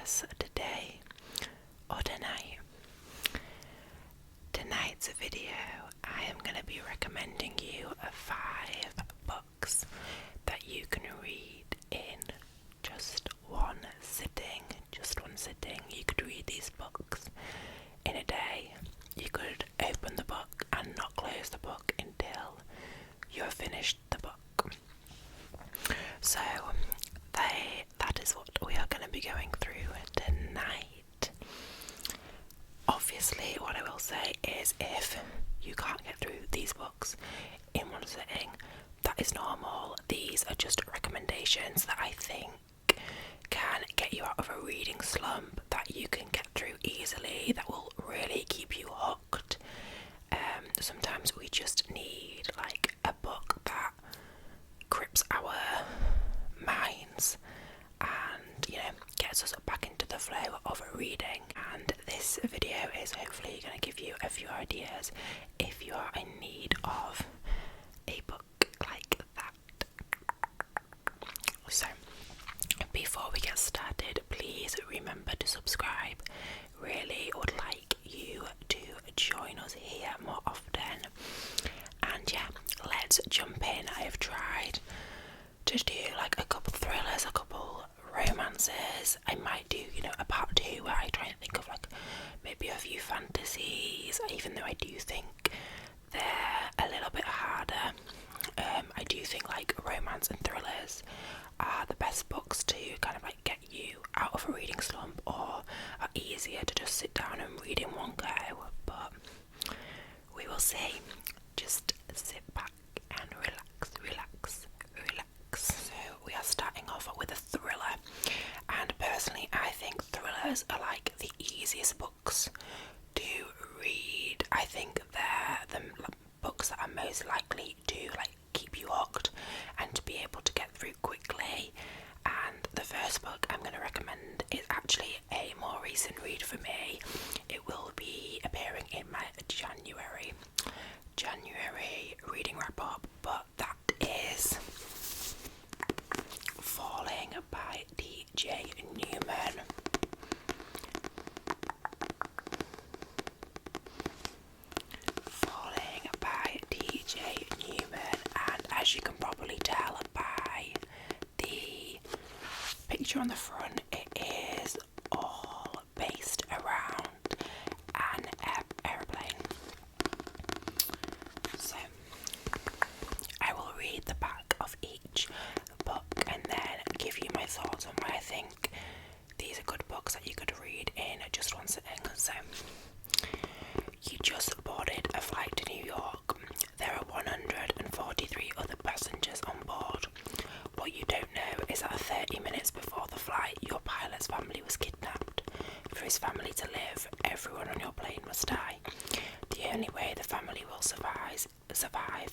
us today or tonight. Tonight's video, I am going to be recommending you 5 books that you can read in just one sitting. You could read these books in a day. You could open the book and not close the book until you have finished the book. So that is what we are going to be going through tonight. Obviously, what I will say is if you can't get through these books in one sitting, that is normal. These are just recommendations that I think can get you out of a reading slump, that you can get through easily, that will really keep you hooked. Sometimes we just need like a book that grips our minds and, gets us back into the flow of reading. And this video is hopefully going to give you a few ideas if you are in need of a book like that. So, before we get started, please remember to subscribe. Really would like you to join us here more often. And yeah, let's jump in. I have tried to do like a couple thrillers, a couple romances. I might do, a part 2 where I try and think of like maybe a few fantasies, even though I do think they're a little bit harder. I do think like romance and thrillers are the best books to kind of like get you out of a reading slump, or are easier to just sit down and read in one go, but we will see. Just sit back and relax. So we are starting off with a thriller, and personally I think thrillers are like the easiest books to read. I think they're the books that are most likely to like keep you hooked and to be able to get through quickly. And the first book I'm going to recommend is actually a more recent read for me. It will be appearing in my January reading wrap up, but that is Falling by DJ Newman. Falling by DJ Newman, and as you can probably tell by the picture on the front, it is all based around an airplane. So I will read the back of each book and then give you my thoughts on why I think these are good books that you could read in just one sitting. So, you just boarded a flight to New York. There are 143 other passengers on board. What you don't know is that 30 minutes before the flight, your pilot's family was kidnapped. For his family to live, everyone on your plane must die. The only way the family will survive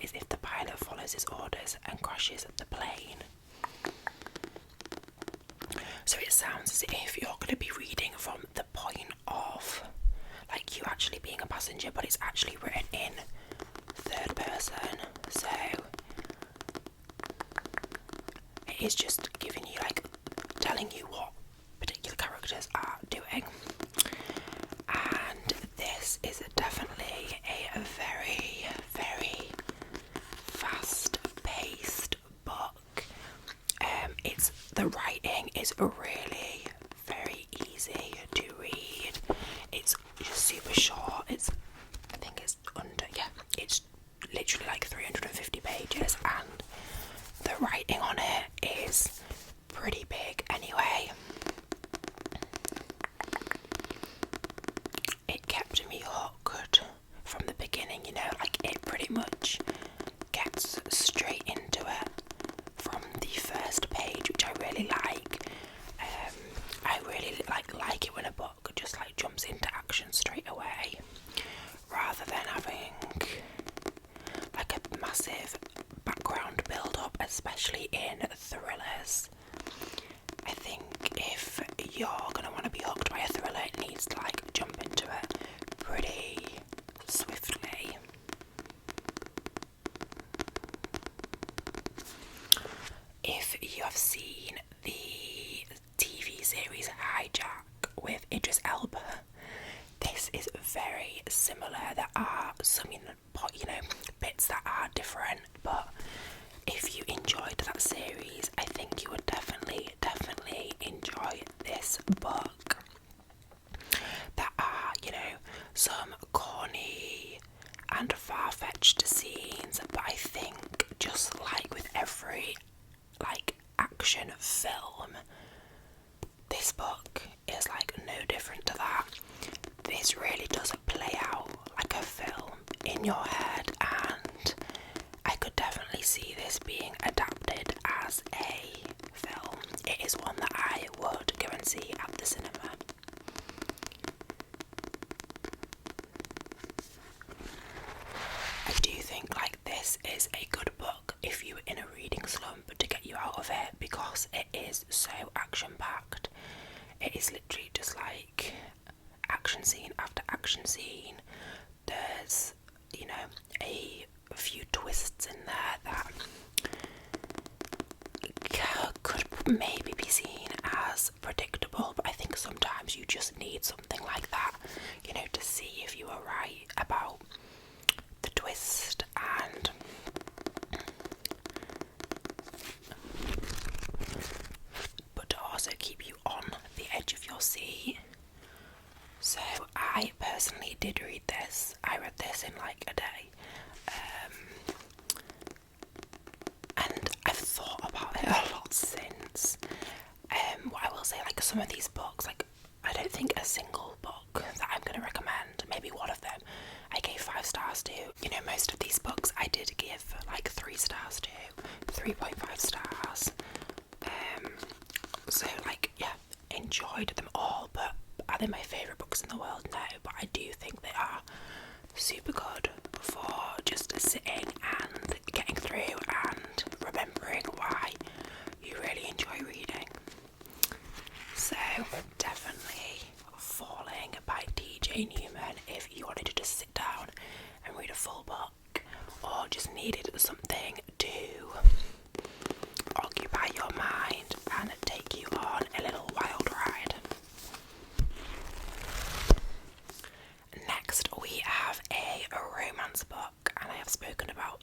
is if the pilot follows his orders and crashes the plane. So it sounds as if you're going to be reading from the point of like you actually being a passenger, but it's actually written in third person. So it is just giving you like telling you what particular characters are doing. And this is definitely a very, very fast-paced book. The writing is really very easy to read. It's just super short. It's literally like 350 pages, and the writing on it is pretty big anyway. It kept me hooked from the beginning, like it pretty much gets straight into it from the first page, which I really like. I really like it when a book just like jumps into action straight away, rather than having like a massive background build up, especially in thrillers. I think if you're gonna want to be hooked by a thriller, it needs to like jump into it pretty swiftly. If you have seen the TV series Hijack with Idris Elba. This is very similar. There are some, bits that are different, but if you enjoyed that series, I think you would definitely enjoy this book. There are, some corny and far-fetched scenes, but I think just like with every action film, this book is no different to that. This really does play out like a film in your head, and I could definitely see this being adapted as a film. It is one that I would go and see at the cinema. I do think this is a good book if you're in a reading slump to get you out of it, because it is so action packed. It is literally just action scene after action scene. There's a few twists in there that could maybe be seen as predictable, but I think sometimes you just need something like that, to see if you are right about the twist, and but to also keep you on the edge of your seat. So I personally did read this. I read this in a day, and I've thought about it a lot since. What I will say, some of these books, I don't think a single book that I'm going to recommend, maybe one of them, I gave 5 stars to. Most of these books I did give 3 stars to, 3.5 stars. So yeah, enjoyed them all, but are they my favourite books in the world? No, but I do think they are super good for just sitting and getting through and remembering why you really enjoy reading. So definitely Falling by TJ Newman if you wanted to just sit down and read a full book, or just needed something to occupy your mind and take you on a little wild ride. Next we have a romance book, and I have spoken about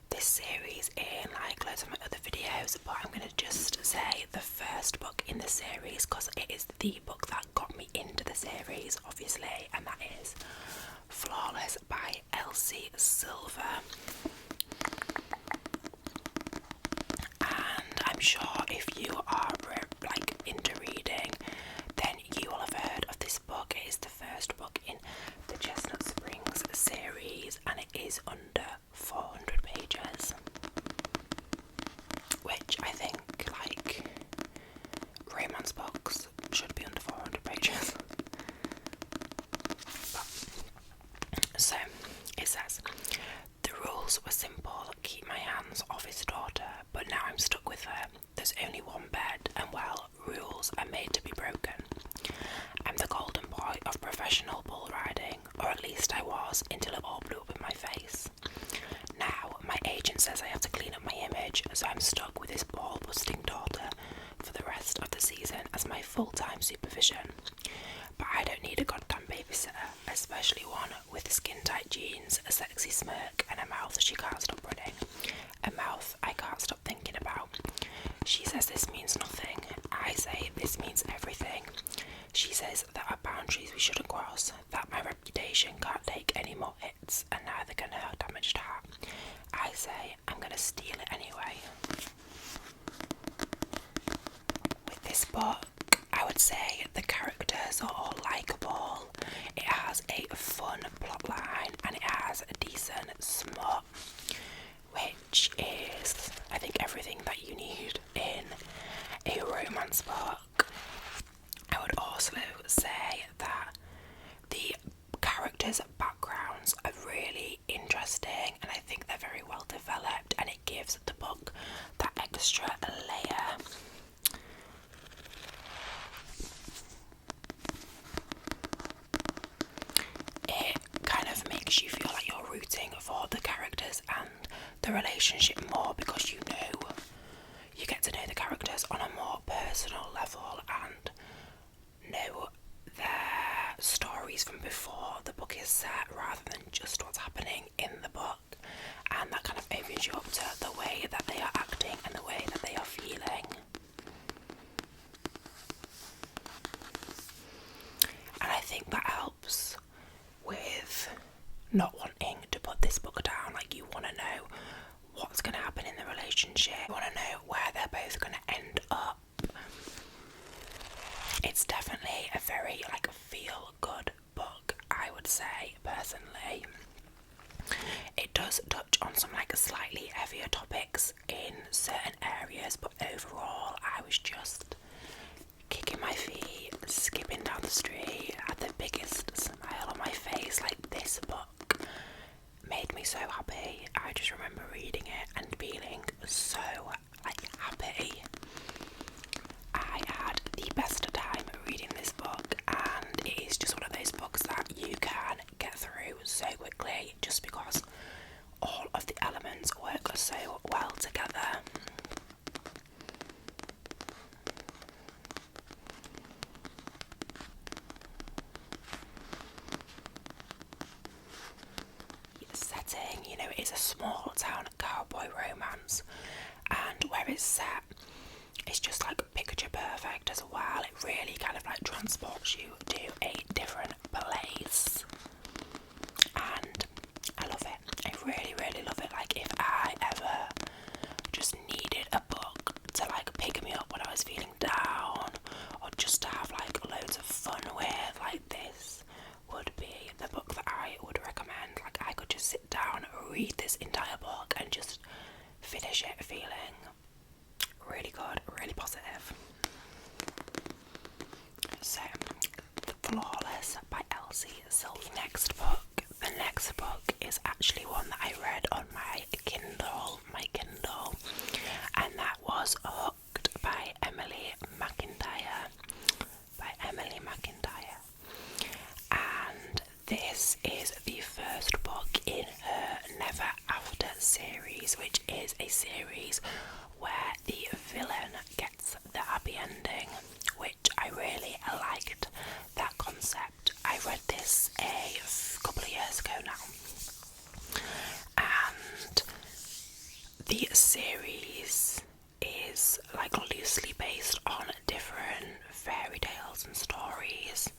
this series in loads of my other videos, but I'm going to just say the first book in the series because it is the book that got me into the series, obviously, and that is Flawless by Elsie Silver. And I'm sure if you are into reading, then you will have heard of this book. It is the first book in the Chestnut Springs series, and it is under 400 pages, which I think romance books should be under 400 pages. So it says, the rules were simple: keep my hands off his daughter, but now I'm stuck with her. There's only one bed, and well, rules are made to be broken. I'm the golden boy of professional bull riding, or at least I was, until it all blew up in my face. Now, my agent says I have to clean up my image, so I'm stuck with his ball-busting daughter for the rest of the season as my full-time supervision. But I don't need a goddamn babysitter, especially one with skin-tight jeans, a sexy smirk, and a mouth she can't stop running. A mouth I can't stop thinking about. She says this means nothing. I say this means everything. She says there are boundaries we shouldn't cross, that my reputation can't take any more hits, and neither can her damaged heart. I say I'm gonna steal it anyway. With this book, I would say the characters are all likeable. It has a fun plotline and it has a decent smut, which is, I think, everything that you need in a romance book. I would also say that the characters' backgrounds are really interesting, and I think they're very well developed, and it gives the book that extra layer. It kind of makes you feel like you're rooting for the characters and the relationship more, because you get to know the characters on a more personal level, and set rather than just what's happening in the book, and that kind of opens you up to the way that they are acting and the way that they are feeling. And I think that helps with not wanting to put this book down. Like, you want to know what's going to happen in the relationship, you want to know where they're both going to end up. It's definitely a very like feel good book, I would say, personally. It does touch on some like slightly heavier topics in certain areas, but overall I was just kicking my feet, skipping down the street, had the biggest smile on my face. Like, this book made me so happy. I just remember reading it and feeling so like happy. I had the best time reading this book, and it is just one of those books that you can get through so quickly just because all of the elements work so well together. Setting, you know, it's a small town cowboy romance, and where it's set, it's just like picture perfect as well. It really kind of like transports you to a different place, and I love it. I really, really love it. Like, if I ever just needed a book to like pick me up when I was feeling down, or just to have like loads of fun with, like, this would be the book that I would recommend. Like, I could just sit down, read this entire book, and just finish it feeling really good, really positive. So, Flawless by Elsie Silver. The next book is actually one that I read on my Kindle, and that was Hooked by Emily McIntyre. And this is the first book in her Never After series, which is a series where the villain gets the happy ending, which I really liked that concept. I read this a couple of years ago now, and the series is like loosely based on different fairy tales and stories.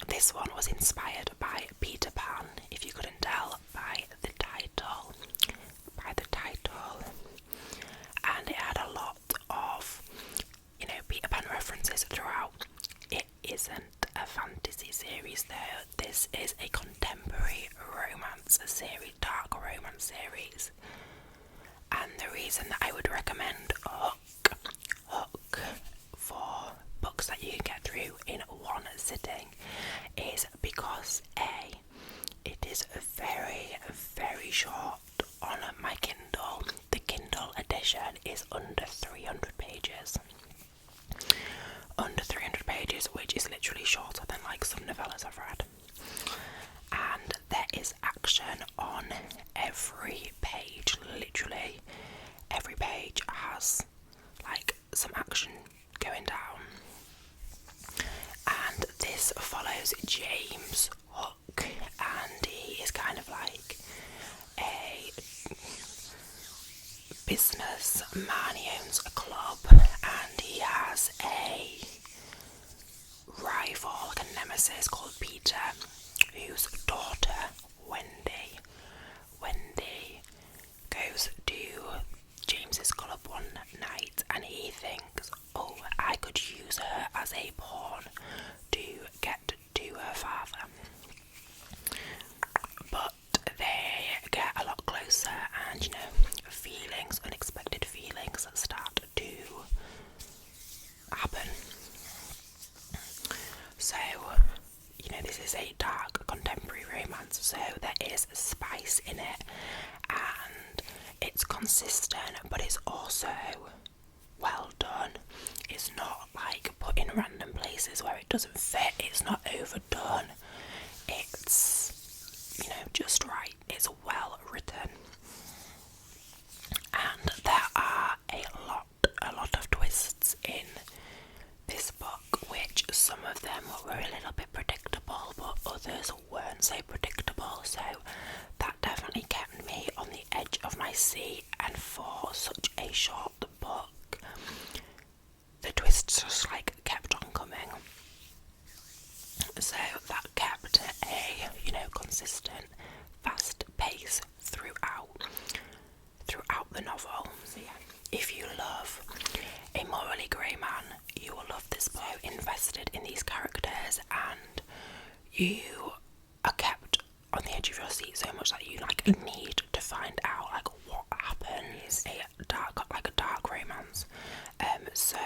This one was inspired by Peter Pan, if you couldn't tell by the title. And it had a lot of, you know, Peter Pan references throughout. It isn't a fantasy series though. This is a contemporary romance series, dark romance series. And the reason that I would recommend Hook for books that you can get through in one sitting is because A, it is very, very short on my Kindle. The Kindle edition is under 300 pages. Which is literally shorter than like some novellas I've read. And there is action on every page, literally. Every page has like some action going down. And this follows James Hook, and he is kind of like a business man. He owns a club, and he has a rival, like a nemesis called Peter, whose daughter Wendy goes to James's club one night, and he thinks, oh, I could use her as a pawn to get to her father. But they get a lot closer, and you know, unexpected feelings start to happen. So, you know, this is a dark contemporary romance, so there is spice in it, and it's consistent, but it's also well done. It's not like put in random places where it doesn't fit. It's not overdone. It's, you know, just right. It's well written. And there are a lot of twists in this book, book, the twists just like kept on coming. So that kept a, you know, consistent, fast pace throughout the novel. So yeah, if you love a morally grey man, you will love this book. Invested in these characters, and you are kept on the edge of your seat so much that you like need to find out like what happens. A dark romance. So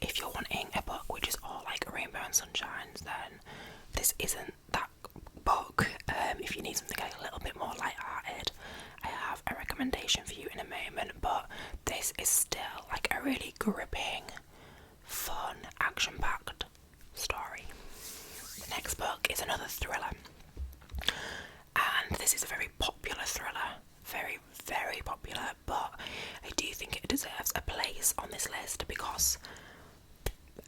if you're wanting a book which is all like rainbow and sunshines, then this isn't that book. If you need something like a little bit more light-hearted, I have a recommendation for you in a moment, but this is still like a really gripping, fun, action-packed story. The next book is another thriller, and this is a very popular thriller, very, very popular, but I do think it deserves a place on this list because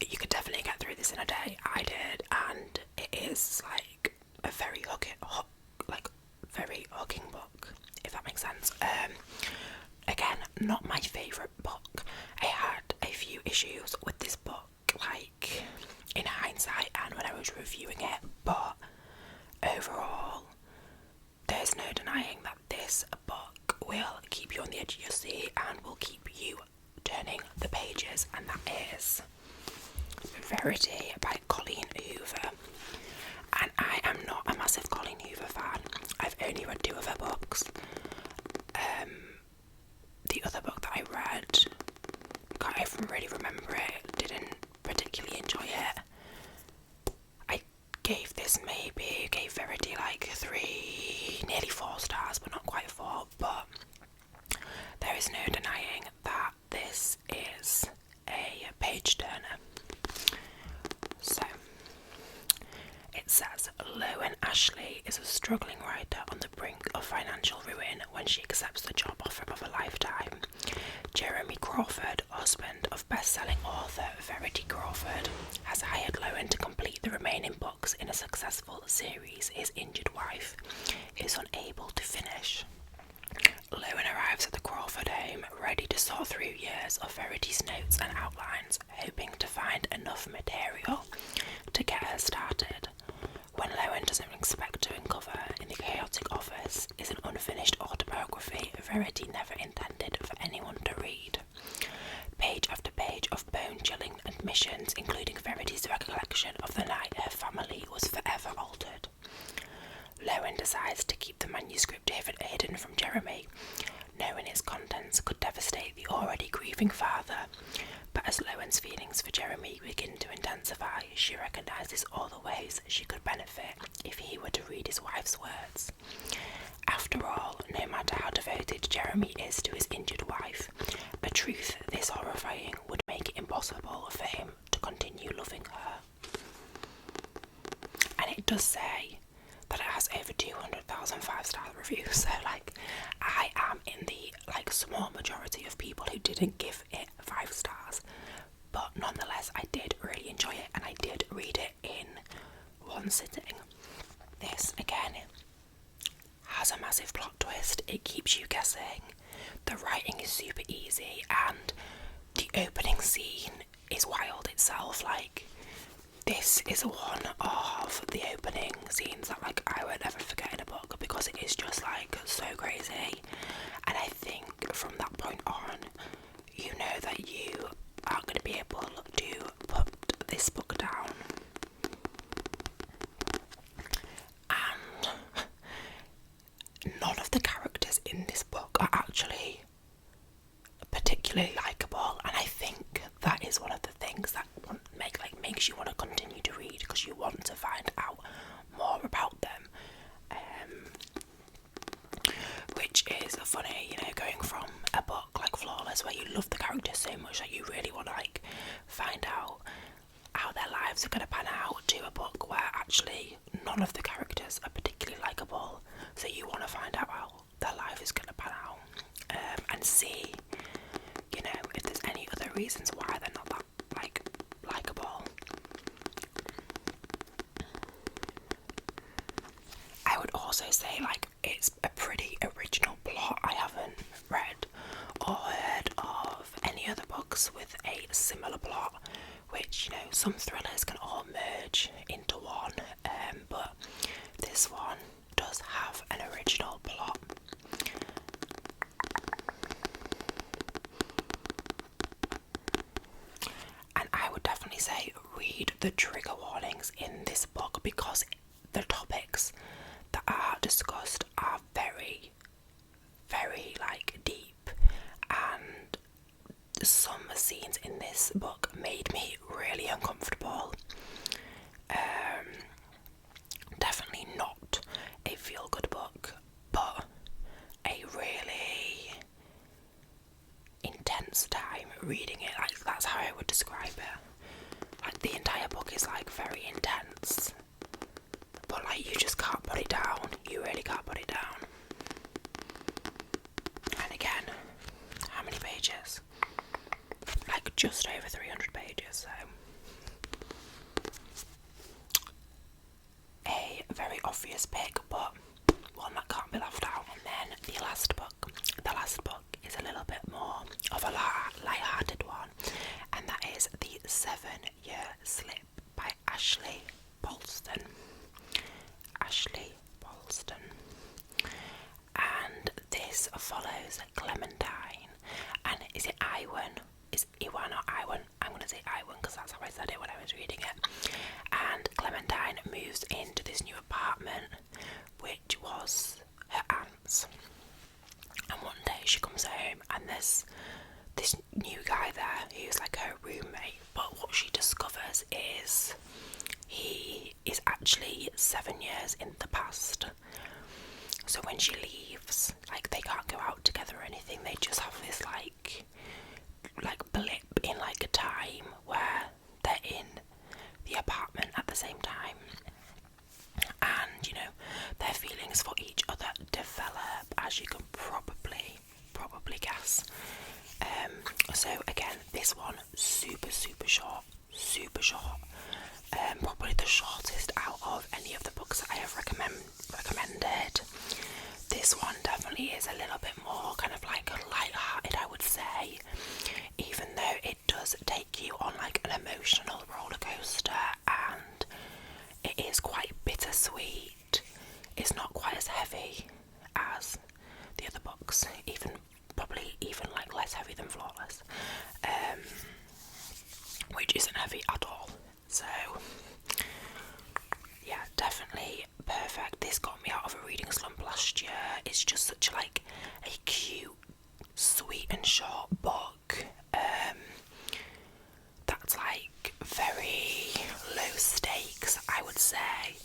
you could definitely get through this in a day. I did, and it is like a very very hooking book, if that makes sense. Again, not my favourite book. I had a few issues with this book, like in hindsight and when I was reviewing it, but overall, there's no denying that this book will keep you on the edge of your seat and will keep you turning the pages, and that is Verity by Colleen Hoover. And I am not a massive Colleen Hoover fan. I've only read 2 of her books. The other book that I read, can't even really remember it, didn't particularly enjoy it. I gave Verity like 3, nearly 4 stars, but not quite 4, but there is no denying that this is a page turner. So, it says, Lowen Ashley is a struggling writer on the brink of financial ruin when she accepts the job offer of a lifetime. Jeremy Crawford, husband of best-selling author Verity Crawford, has hired Lowen to complete the remaining books in a successful series his injured wife is unable to finish. Lowen arrives at the Crawford home, ready to sort through years of Verity's notes and outlines, hoping to find enough material to get her started. When Lowen doesn't expect to uncover in the chaotic office is an unfinished autobiography Verity never intended for anyone to read. Page after page of bone-chilling admissions, including Verity's recollection of the night her family was forever altered. Lowen decides to keep the manuscript hidden from Jeremy, knowing its contents could devastate the already grieving father. But as Lowen's feelings for Jeremy begin to intensify, she recognises all the ways she could benefit if he were to read his wife's words. After all, no matter how devoted Jeremy is to his injured wife, a truth this horrifying would make it impossible for him to continue loving her. And it does say that it has over 200,000 5-star reviews, so like I am in the like small majority of people who didn't give it 5 stars, but nonetheless I did really enjoy it and I did read it in one sitting. This again has a massive plot twist. It keeps you guessing. The writing is super easy and the opening scene is wild itself. Like, this is one of the opening scenes that like I would never forget in a book because it is just like so crazy, and I think from that point on you know that you aren't going to be able to put this book down. And none of the characters in this book are actually particularly likeable, and I think that is one of the things that makes you want to continue to read because you want to find out more about them, which is funny, you know, going from a book like Flawless where you love the characters so much that you really want to like find out how their lives are going to pan out, to a book where actually none of the characters are particularly likeable, so you want to find out how their life is going to pan out, and see, you know, if there's any other reasons why they're not that like likeable. I would also say like it's a pretty original plot. I haven't read or heard of books with a similar plot, which, you know, some thrillers can all merge into one, but this one does have an original plot. And I would definitely say read the trigger warnings in this book, because the topics that are discussed are very, very like deep, and some scenes in this book made me really uncomfortable. Definitely not a feel-good book, but a really intense time reading it. Like, that's how I would describe it. Like, the entire book is like very intense, but like you just can't put it down. You really can't put it down. And again, how many pages? Like just over 300 pages, so a very obvious pick, but one that can't be left out. And then the last book is a little bit more of a light-hearted one, and that is The 7-Year Slip by Ashley Bolston. And this follows Clementine, and is it Iwan? Is Iwan or Iwan? I'm going to say Iwan because that's how I said it when I was reading it. And Clementine moves into this new apartment, which was her aunt's. And one day she comes home and there's this new guy there who's like her roommate. But what she discovers is he is actually 7 years in the past. So when she leaves, like, they can't go out together or anything. They just have this like blip in like a time where they're in the apartment at the same time, and you know, their feelings for each other develop, as you can probably guess. So again, this one super short, probably the shortest out of any of the books that I have recommended. This one definitely is a little bit more kind of like light-hearted, I would say, even though it does take you on like an emotional roller coaster, and it is quite bittersweet. It's not quite as heavy as the other books, probably even like less heavy than Flawless, which isn't heavy at all. So yeah, definitely perfect. This got me out of a reading slump last year. It's just such like a cute, sweet and short book that's like very low stakes, I would say.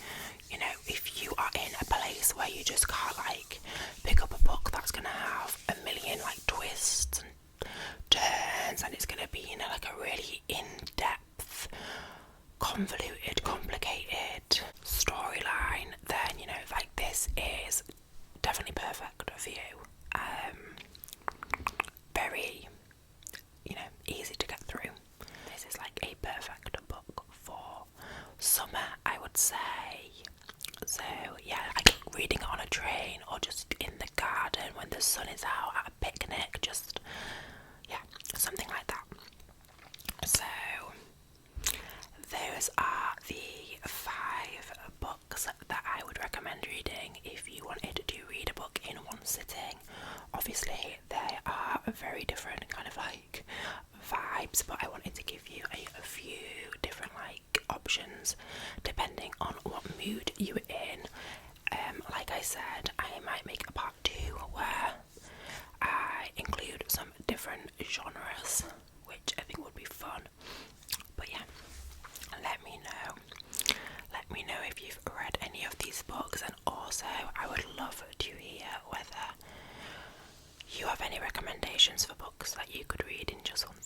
You know, if you are in a place where you just can't like pick up a book that's gonna have a million like twists and turns, and it's gonna be, you know, like a really in-depth, convoluted, complicated storyline, then, you know, like, this is definitely perfect for you. Very, you know, easy to get through. This is like a perfect book for summer, I would say. So yeah, I like reading it on a train or just in the garden when the sun is out at a picnic, just, yeah, something like that. So those are the 5 books that I would recommend reading if you wanted to read a book in one sitting. Obviously they are very different kind of like vibes, but I wanted to give you a few different like options depending on what mood you're in. Like I said, I might make a part 2 where I include some different genres, which I think would be fun. But yeah, let me know if you've read any of these books, and also I would love to hear whether you have any recommendations for books that you could read in just one